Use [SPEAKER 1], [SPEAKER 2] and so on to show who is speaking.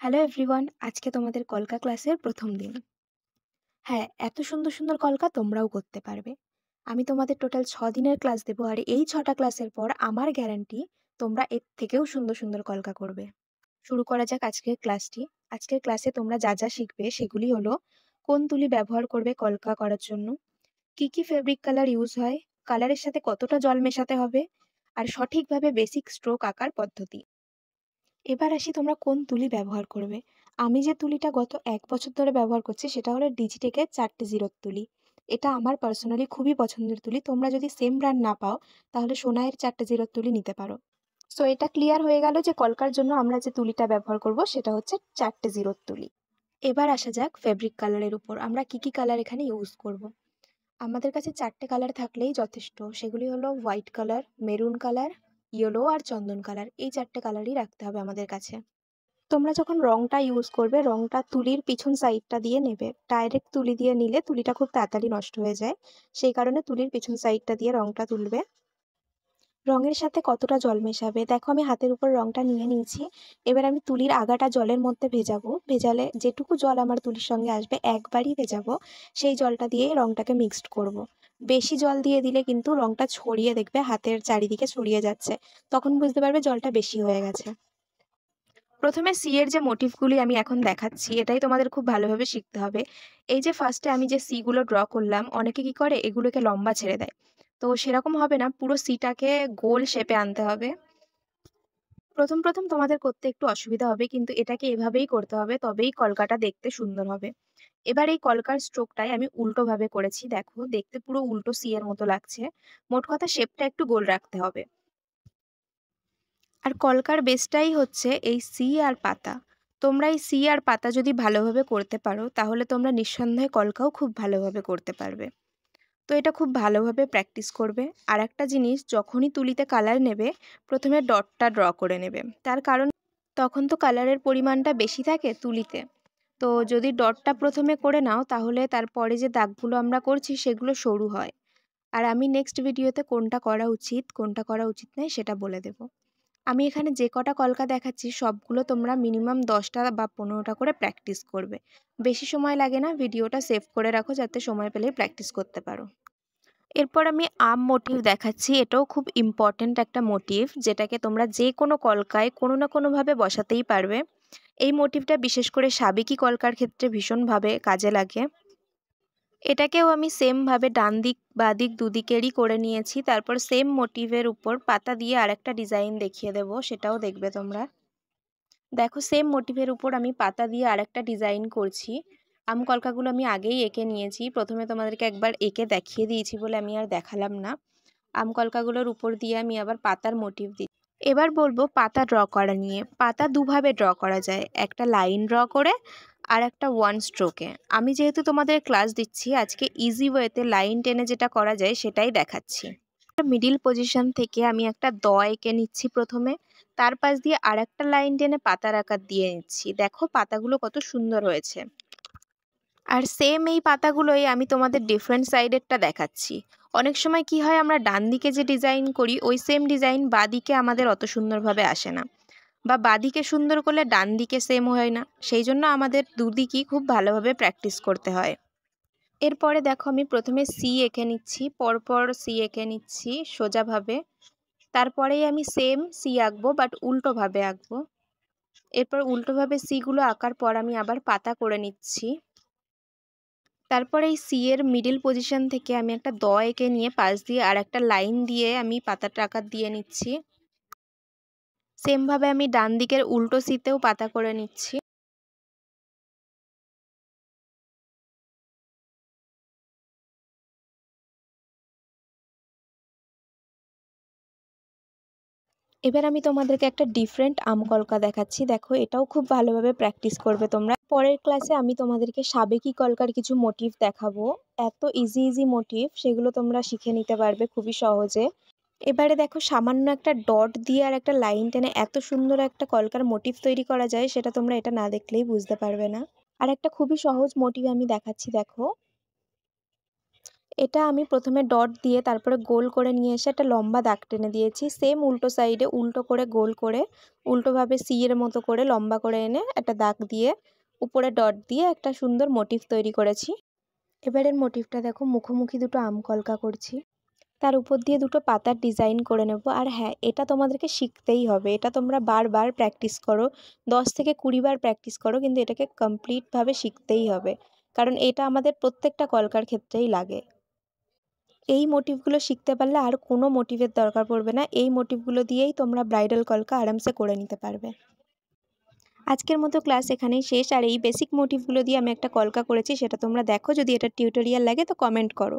[SPEAKER 1] Hello everyone, আজকে তোমাদের কলকা ক্লাসের প্রথম দিন। হ্যাঁ, এত সুন্দর সুন্দর কলকা তোমরাও করতে পারবে। আমি তোমাদের টোটাল 6 দিনের ক্লাস দেবো, আর এই 6টা ক্লাসের পর আমার গ্যারান্টি তোমরা এর থেকেও সুন্দর সুন্দর কলকা করবে। শুরু করা যাক আজকের ক্লাসটি। আজকের ক্লাসে তোমরা যা যা শিখবে সেগুলি হলো: কোন তুলি ব্যবহার করবে কলকা করার জন্য, কি কি ফেব্রিক কালার ইউজ হয়, কালারের সাথে কতটা জল মেশাতে হবে, আর সঠিকভাবে বেসিক স্ট্রোক আঁকার পদ্ধতি। এবার আসি তোমরা কোন তুলি ব্যবহার করবে। আমি যে তুলিটা গত 1 বছর ধরে ব্যবহার করছি সেটা হলো ডিজিটেকের 4টে জিরোর তুলি। এটা আমার পার্সোনালি খুবই পছন্দের তুলি। তোমরা যদি সেম ব্র্যান্ড না পাও তাহলে সোনাইয়ের 4টে জিরোর তুলি নিতে পারো। সো এটা ক্লিয়ার হয়ে গেল যে কলকার জন্য আমরা যে তুলিটা ব্যবহার করব সেটা হচ্ছে 4টে জিরোর তুলি। এবার আসা যাক ফেব্রিক কালারের উপর, আমরা কি কি কালার এখানে ইউজ করব। আমাদের কাছে 4টে কালার থাকলেই যথেষ্ট। সেগুলি হলো white colour, maroon colour, yellow আর চন্দন কালার। এই 4টে কালারই রাখতে হবে আমাদের কাছে। তোমরা যখন রংটা ইউজ করবে, রংটা তুলির পিছন সাইডটা দিয়ে নেবে। ডাইরেক্ট তুলি দিয়ে নিলে তুলিটা খুব তাড়াতাড়ি নষ্ট হয়ে যায়, সেই কারণে তুলির পিছন সাইডটা দিয়ে রংটা তুলবে। রঙের সাথে কতটা জল মেশাবে, দেখো আমি হাতের উপর রংটা নিয়ে নিয়েছি। এবার আমি তুলির আগাটা জলের মধ্যে ভেজাবো। ভেজালে যেটুকু জল আমার তুলির সঙ্গে আসবে একবারই ভেজাবো, সেই জলটা দিয়ে রংটাকে মিক্সড করব। বেশি জল দিয়ে দিলে কিন্তু রংটা ছড়িয়ে, দেখবে হাতের চারিদিকে ছড়িয়ে যাচ্ছে, তখন বুঝতে পারবে জলটা বেশি হয়ে গেছে। প্রথমে সি এর যে মোটিভগুলি আমি এখন দেখাচ্ছি, এটাই তোমাদের খুব ভালোভাবে শিখতে হবে। এই যে ফার্স্টে আমি যে সিগুলো ড্র করলাম, অনেকে কি করে এগুলোকে লম্বা ছেড়ে দেয়, তো সেরকম হবে না, পুরো সিটাকে গোল শেপে আনতে হবে। প্রথম প্রথম তোমাদের করতে একটু অসুবিধা হবে, কিন্তু এটাকে এভাবেই করতে হবে, তবেই কলকাটা দেখতে সুন্দর হবে। এবার এই কলকার স্ট্রোকটাই আমি উল্টো ভাবে করেছি, দেখো দেখতে পুরো উল্টো সি এর মতো লাগছে। মোট কথা শেপটা একটু গোল রাখতে হবে। আর কলকার বেসটাই হচ্ছে এই সি আর পাতা। তোমরা এই সি আর পাতা যদি ভালোভাবে করতে পারো তাহলে তোমরা নিঃসন্দেহে কলকাও খুব ভালোভাবে করতে পারবে। তো এটা খুব ভালোভাবে প্র্যাকটিস করবে। আর একটা জিনিস, যখনই তুলিতে কালার নেবে প্রথমে ডটটা ড্র করে নেবে, তার কারণ তখন তো কালারের পরিমাণটা বেশি থাকে তুলিতে। তো যদি ডটটা প্রথমে করে নাও তাহলে তারপরে যে দাগগুলো আমরা করছি সেগুলো সরু হয়। আর আমি নেক্সট ভিডিওতে কোনটা করা উচিত কোনটা করা উচিত নয় সেটা বলে দেব। আমি এখানে যে কটা কলকা দেখাচ্ছি সবগুলো তোমরা মিনিমাম 10টা বা 15টা করে প্র্যাকটিস করবে। বেশি সময় লাগে না, ভিডিওটা সেভ করে রাখো যাতে সময় পেলেই প্র্যাকটিস করতে পারো। এরপর আমি আম মোটিভ দেখাচ্ছি। এটাও খুব ইম্পর্ট্যান্ট একটা মোটিভ, যেটাকে তোমরা যে কোনো কলকায় কোনো না কোনোভাবে বসাতেই পারবে। এই মোটিভটা বিশেষ করে সাবেকি কলকার ক্ষেত্রে ভীষণভাবে কাজে লাগে। এটাকেও আমি সেমভাবে ডান দিক বাঁ দিক দুদিকেরই করে নিয়েছি। তারপর সেম মোটিভের উপর পাতা দিয়ে আরেকটা ডিজাইন দেখিয়ে দেব, সেটাও দেখবে তোমরা। দেখো সেম মোটিভের উপর আমি পাতা দিয়ে আরেকটা ডিজাইন করছি। আম কলকাগুলো আমি আগেই এঁকে নিয়েছি, প্রথমে তোমাদেরকে একবার এঁকে দেখিয়ে দিয়েছি বলে আমি আর দেখালাম না। আম কলকাগুলোর উপর দিয়ে আমি আবার পাতার মোটিভ দিই। এবার বলবো পাতা ড্র করা নিয়ে। পাতা দুভাবে ড্র করা যায়, একটা লাইন ড্র করে আর একটা ওয়ান স্ট্রোকে। আমি যেহেতু তোমাদের ক্লাস দিচ্ছি আজকে, ইজি ওয়েতে লাইন টেনে যেটা করা যায় সেটাই দেখাচ্ছি। মিডিল পজিশন থেকে আমি একটা দ এঁকে নিচ্ছি প্রথমে, তার পাশ দিয়ে আর একটা লাইন টেনে পাতার আকার দিয়ে নিচ্ছি। দেখো পাতাগুলো কত সুন্দর হয়েছে। আর সেম এই পাতাগুলোই আমি তোমাদের ডিফারেন্ট সাইডেরটা দেখাচ্ছি। অনেক সময় কি হয়, আমরা ডান দিকে যে ডিজাইন করি ওই সেম ডিজাইন বাঁ দিকে আমাদের অত সুন্দরভাবে আসে না, বা বাঁ দিকে সুন্দর করলে ডান দিকে সেম হয় না। সেই জন্য আমাদের দুদিকই খুব ভালোভাবে প্র্যাকটিস করতে হয়। এরপরে দেখো আমি প্রথমে সি এঁকে নিচ্ছি, পরপর সি এঁকে নিচ্ছি সোজাভাবে। তারপরেই আমি সেম সি আঁকবো, বাট উল্টোভাবে আঁকবো। এরপর উল্টোভাবে সিগুলো আঁকার পর আমি আবার পাতা করে নিচ্ছি। তারপর এই সি এর মিডিল পজিশন থেকে আমি একটা দ এঁকে নিয়ে পাশ দিয়ে আর একটা লাইন দিয়ে আমি পাতাটা আকার দিয়ে নিচ্ছি। সেমভাবে আমি ডান দিকের উল্টো সিতেও পাতা করে নিচ্ছি। এবার আমি তোমাদেরকে একটা ডিফারেন্ট আম কলকা দেখাচ্ছি। দেখো এটাও খুব ভালোভাবে প্র্যাকটিস করবে তোমরা। পরের ক্লাসে আমি তোমাদেরকে সাবেকি কলকার কিছু মোটিভ দেখাবো। এত ইজি ইজি মোটিভ, সেগুলো তোমরা শিখে নিতে পারবে খুবই সহজে। এবারে দেখো সামান্য একটা ডট দিয়ে আর একটা লাইন টেনে এত সুন্দর একটা কলকার মোটিভ তৈরি করা যায়, সেটা তোমরা এটা না দেখলেই বুঝতে পারবে না। আর একটা খুবই সহজ মোটিভ আমি দেখাচ্ছি, দেখো এটা আমি প্রথমে ডট দিয়ে তারপরে গোল করে নিয়ে এসে একটা লম্বা দাগ টেনে দিয়েছি। সেম উল্টো সাইডে উল্টো করে গোল করে উল্টোভাবে সি এর মতো করে লম্বা করে এনে একটা দাগ দিয়ে উপরে ডট দিয়ে একটা সুন্দর মোটিভ তৈরি করেছি। এবারের মোটিভটা দেখো, মুখোমুখি দুটো আম কলকা করছি, তার উপর দিয়ে দুটো পাতার ডিজাইন করে নেব। আর হ্যাঁ, এটা তোমাদেরকে শিখতেই হবে, এটা তোমরা বারবার প্র্যাকটিস করো, 10 থেকে 20 বার প্র্যাকটিস করো, কিন্তু এটাকে কমপ্লিটভাবে শিখতেই হবে, কারণ এটা আমাদের প্রত্যেকটা কলকার ক্ষেত্রেই লাগে। এই মোটিভগুলো শিখতে পারলে আর কোনো মোটিভের দরকার পড়বে না, এই মোটিভগুলো দিয়েই তোমরা ব্রাইডাল কলকা আরামসে করে নিতে পারবে। আজকের মতো ক্লাস এখানেই শেষ। আর এই বেসিক মোটিভগুলো দিয়ে আমি একটা কলকা করেছি, সেটা তোমরা দেখো। যদি এটা টিউটোরিয়াল লাগে তো কমেন্ট করো।